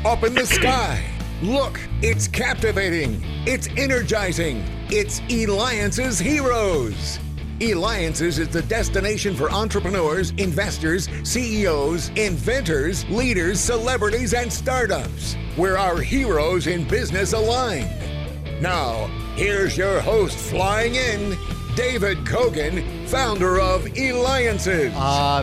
up in the sky. Look, it's captivating. It's energizing. It's Eliances Heroes. Eliances is the destination for entrepreneurs, investors, CEOs, inventors, leaders, celebrities, and startups, where our heroes in business align. Now, here's your host flying in, David Kogan, founder of Eliances.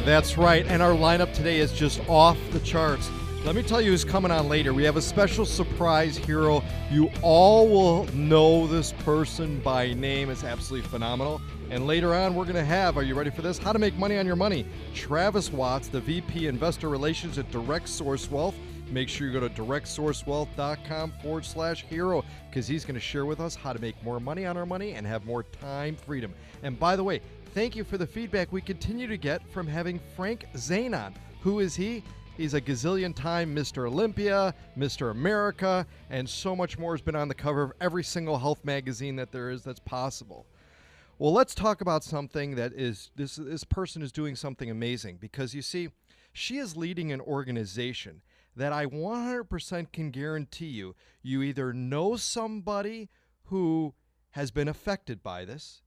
That's right. And our lineup today is just off the charts. Let me tell you who's coming on later. We have a special surprise hero. You all will know this person by name. It's absolutely phenomenal. And later on, we're going to have, are you ready for this? How to make money on your money. Travis Watts, the VP Investor Relations at Direct Source Wealth. Make sure you go to directsourcewealth.com/hero because he's going to share with us how to make more money on our money and have more time freedom. And by the way, thank you for the feedback we continue to get from having Frank Zane on. Who is he? He's a gazillion-time Mr. Olympia, Mr. America, and so much more has been on the cover of every single health magazine that there is that's possible. Well, let's talk about something that is, this person is doing something amazing because, you see, she is leading an organization that I 100% can guarantee you either know somebody who has been affected by this,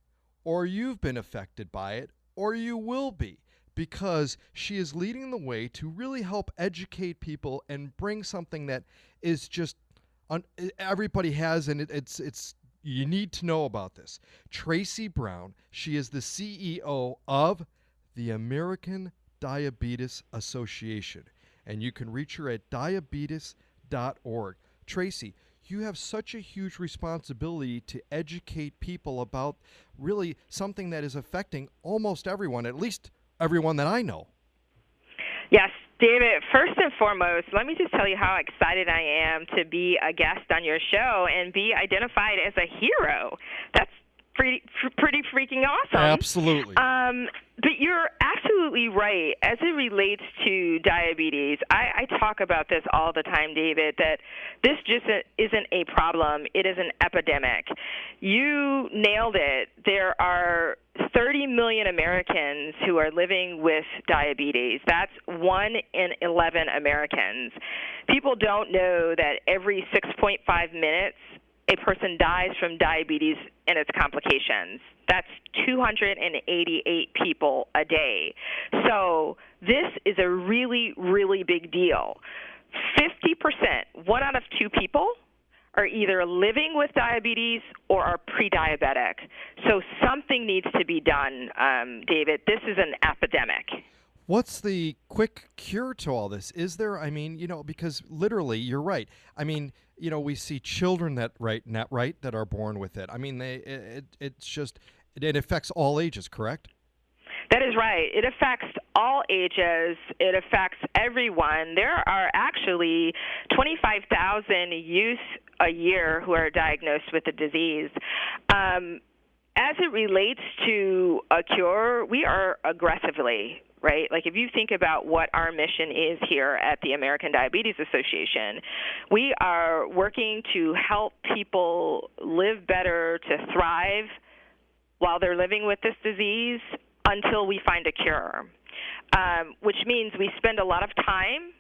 or you've been affected by it, or you will be. Because she is leading the way to really help educate people and bring something that is just everybody has, and it's you need to know about this. Tracey Brown, she is the CEO of the American Diabetes Association, and you can reach her at diabetes.org. Tracey, you have such a huge responsibility to educate people about really something that is affecting almost everyone, at least everyone that I know. Yes, David, first and foremost, let me just tell you how excited I am to be a guest on your show and be identified as a hero. That's pretty freaking awesome. Absolutely. But you're absolutely right. As it relates to diabetes, I talk about this all the time, David, that this just isn't a problem. It is an epidemic. You nailed it. There are 30 million Americans who are living with diabetes. That's 1 in 11 Americans. People don't know that every 6.5 minutes, a person dies from diabetes and its complications. That's 288 people a day. So this is a really, really big deal. 50%, 1 out of 2 people, are either living with diabetes or are pre-diabetic. So something needs to be done, David. This is an epidemic. What's the quick cure to all this? Is there, because literally, you're right. We see children that are born with it. It affects all ages, correct? That is right. It affects all ages. It affects everyone. There are actually 25,000 youth a year who are diagnosed with the disease. As it relates to a cure, we are aggressively, right? Like if you think about what our mission is here at the American Diabetes Association, we are working to help people live better, to thrive while they're living with this disease until we find a cure, which means we spend a lot of time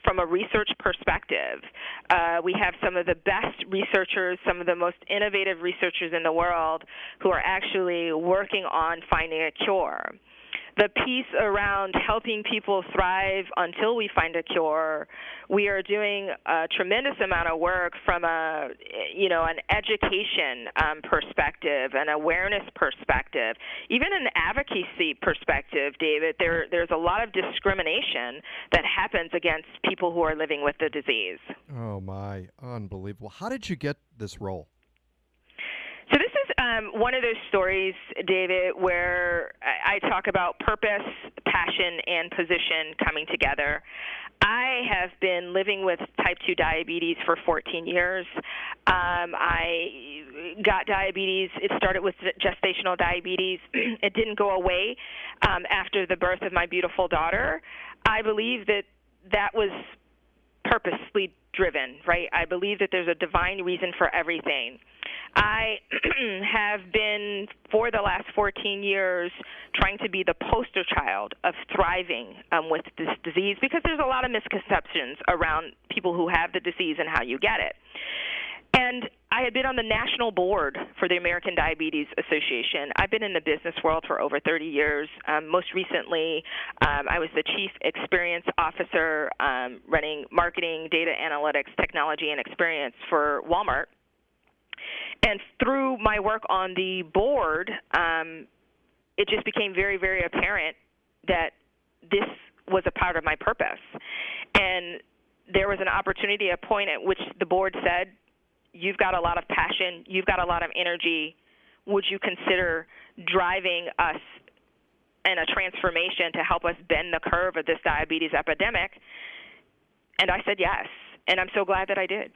from a research perspective. We have some of the best researchers, some of the most innovative researchers in the world who are actually working on finding a cure. The piece around helping people thrive until we find a cure, we are doing a tremendous amount of work from an education perspective, an awareness perspective, even an advocacy perspective, David. There's a lot of discrimination that happens against people who are living with the disease. Oh, my. Unbelievable. How did you get this role? So this is one of those stories, David, where I talk about purpose, passion, and position coming together. I have been living with type 2 diabetes for 14 years. I got diabetes. It started with gestational diabetes. It didn't go away after the birth of my beautiful daughter. I believe that was purposely driven, right? I believe that there's a divine reason for everything. I have been, for the last 14 years, trying to be the poster child of thriving with this disease, because there's a lot of misconceptions around people who have the disease and how you get it. And I had been on the national board for the American Diabetes Association. I've been in the business world for over 30 years. Most recently, I was the chief experience officer running marketing, data analytics, technology, and experience for Walmart. And through my work on the board, it just became very, very apparent that this was a part of my purpose. And there was an opportunity, a point at which the board said, you've got a lot of passion, you've got a lot of energy, would you consider driving us in a transformation to help us bend the curve of this diabetes epidemic? And I said yes, and I'm so glad that I did.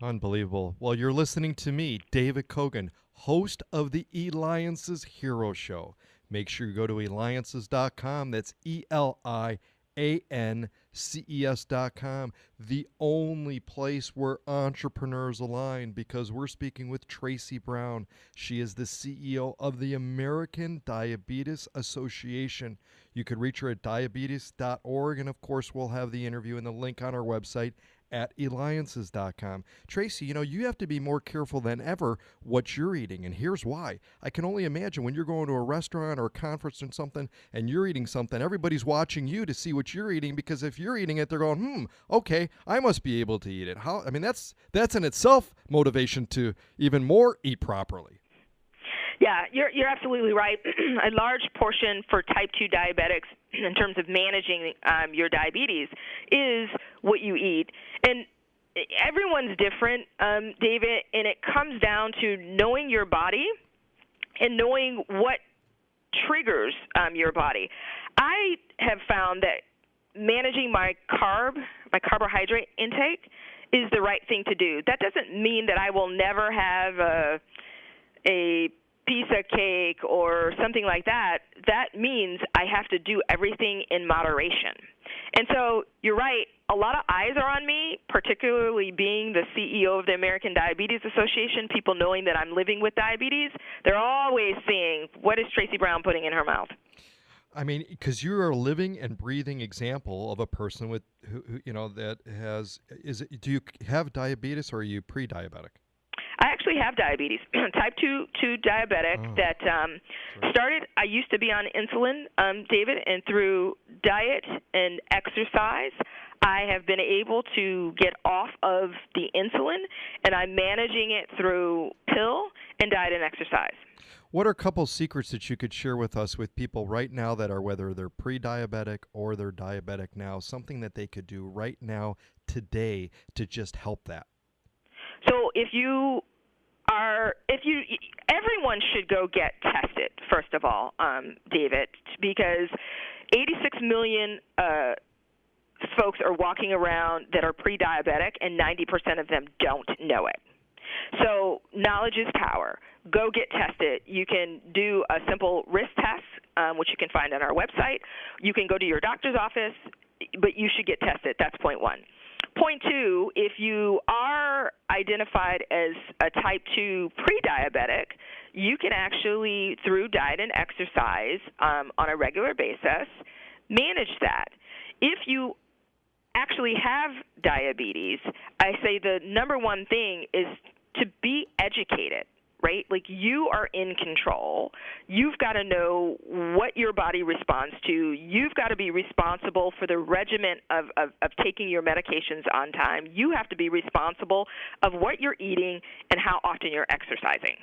Unbelievable. Well, you're listening to me, David Kogan, host of the Eliances Hero Show. Make sure you go to Eliances.com. That's ELIANCES.com, the only place where entrepreneurs align, because we're speaking with Tracey Brown. She is the CEO of the American Diabetes Association. You could reach her at diabetes.org, and of course we'll have the interview and the link on our website at Eliances.com. Tracey, you have to be more careful than ever what you're eating, and here's why. I can only imagine when you're going to a restaurant or a conference or something and you're eating something, everybody's watching you to see what you're eating, because if you're eating it, they're going, okay, I must be able to eat it. That's in itself motivation to even more eat properly. Yeah, you're absolutely right. A large portion for type 2 diabetics in terms of managing your diabetes is what you eat. And everyone's different, David, and it comes down to knowing your body and knowing what triggers your body. I have found that managing my carbohydrate intake is the right thing to do. That doesn't mean that I will never have a piece of cake or something like that. That means I have to do everything in moderation. And so you're right, a lot of eyes are on me, particularly being the CEO of the American Diabetes Association, people knowing that I'm living with diabetes. They're always seeing, what is Tracey Brown putting in her mouth? Because you're a living and breathing example of a person with who that has, do you have diabetes, or are you pre-diabetic? I actually have diabetes, type 2 diabetic that started, I used to be on insulin, David, and through diet and exercise, I have been able to get off of the insulin, and I'm managing it through pill and diet and exercise. What are a couple secrets that you could share with us, with people right now that are, whether they're pre-diabetic or they're diabetic now, something that they could do right now, today, to just help that? So everyone should go get tested, first of all, David, because 86 million folks are walking around that are pre-diabetic, and 90% of them don't know it. So knowledge is power. Go get tested. You can do a simple risk test, which you can find on our website. You can go to your doctor's office, but you should get tested. That's point one. Point two, if you are identified as a type 2 pre-diabetic, you can actually, through diet and exercise on a regular basis, manage that. If you actually have diabetes, I say the number one thing is to be educated. Right? Like, you are in control. You've got to know what your body responds to. You've got to be responsible for the regimen of taking your medications on time. You have to be responsible of what you're eating and how often you're exercising.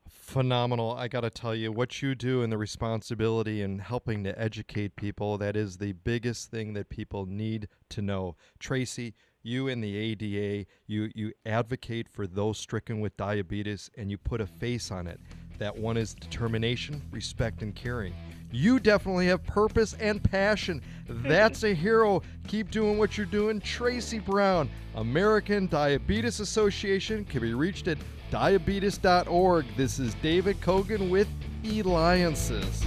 Phenomenal. I got to tell you, what you do and the responsibility in helping to educate people, that is the biggest thing that people need to know. Tracey, you and the ADA, you advocate for those stricken with diabetes, and you put a face on it. That one is determination, respect, and caring. You definitely have purpose and passion. That's a hero. Keep doing what you're doing. Tracey Brown, American Diabetes Association, can be reached at diabetes.org. This is David Kogan with Eliances.